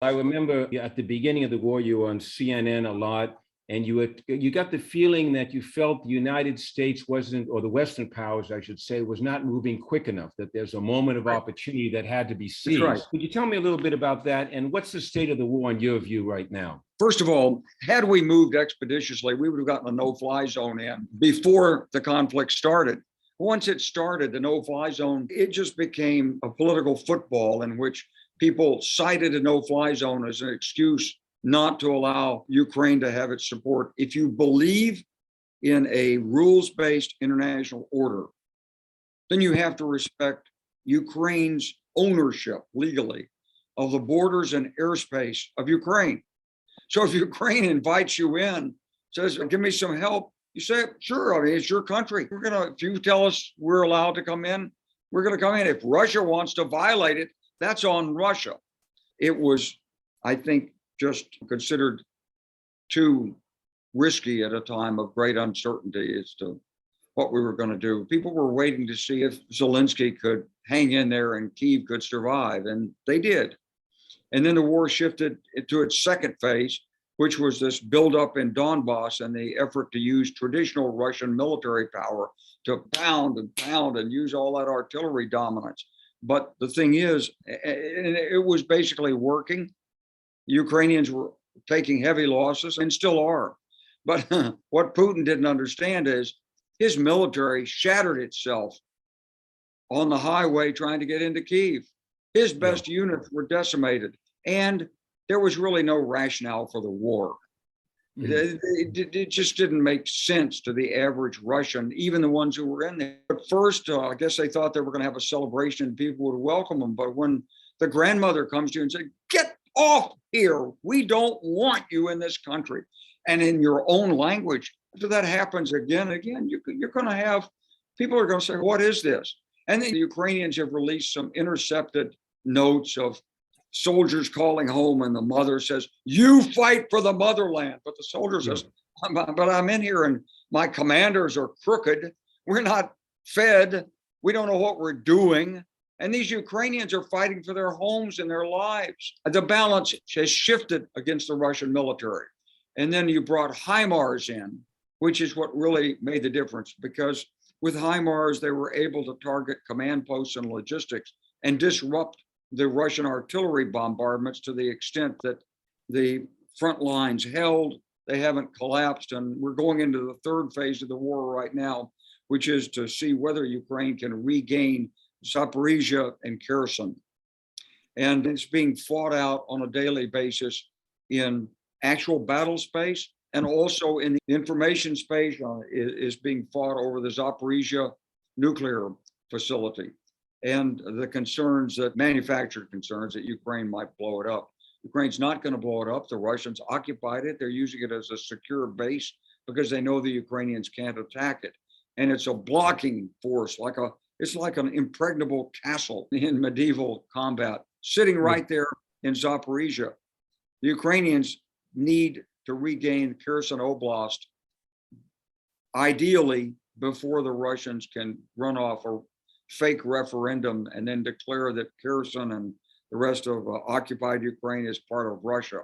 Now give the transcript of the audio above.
I remember at the beginning of the war, you were on CNN a lot, and you got the feeling that you felt the United States wasn't, or the Western powers, I should say, was not moving quick enough. That there's a moment of Right. opportunity that had to be That's right. seized. Could you tell me a little bit about that, and what's the state of the war in your view right now? First of all, had we moved expeditiously, we would have gotten a no-fly zone in before the conflict started. Once it started, the no-fly zone, it just became a political football in which people cited a no-fly zone as an excuse not to allow Ukraine to have its support. If you believe in a rules-based international order, then you have to respect Ukraine's ownership legally of the borders and airspace of Ukraine. So if Ukraine invites you in, says, give me some help, you say, sure, I mean, it's your country. If you tell us we're allowed to come in, we're gonna come in. If Russia wants to violate it, that's on Russia. It was, I think, just considered too risky at a time of great uncertainty as to what we were going to do. People were waiting to see if Zelensky could hang in there and Kyiv could survive, and they did. And then the war shifted to its second phase, which was this buildup in Donbass and the effort to use traditional Russian military power to pound and use all that artillery dominance. But the thing is, it was basically working. Ukrainians were taking heavy losses and still are. But what Putin didn't understand is his military shattered itself on the highway trying to get into Kyiv. His best units were decimated, and there was really no rationale for the war. It just didn't make sense to the average Russian, even the ones who were in there. At first, I guess they thought they were going to have a celebration and people would welcome them. But when the grandmother comes to you and says, get off here, we don't want you in this country, and in your own language, after that happens again and again, you're going to have, people are going to say, what is this? And then the Ukrainians have released some intercepted notes of soldiers calling home, and the mother says, you fight for the motherland. But the soldier says, but I'm in here and my commanders are crooked. We're not fed. We don't know what we're doing. And these Ukrainians are fighting for their homes and their lives. The balance has shifted against the Russian military. And then you brought HIMARS in, which is what really made the difference, because with HIMARS, they were able to target command posts and logistics and disrupt the Russian artillery bombardments to the extent that the front lines held. They haven't collapsed. And we're going into the third phase of the war right now, which is to see whether Ukraine can regain Zaporizhia and Kherson. And it's being fought out on a daily basis in actual battle space, and also in the information space is being fought over the Zaporizhia nuclear facility and the concerns that manufactured concerns that Ukraine might blow it up. Ukraine's not going to blow it up. The Russians occupied it. They're using it as a secure base because they know the Ukrainians can't attack it. And it's a blocking force, it's like an impregnable castle in medieval combat, sitting right there in Zaporizhia. The Ukrainians need to regain Kherson Oblast, ideally before the Russians can run off a fake referendum and then declare that Kherson and the rest of occupied Ukraine is part of Russia.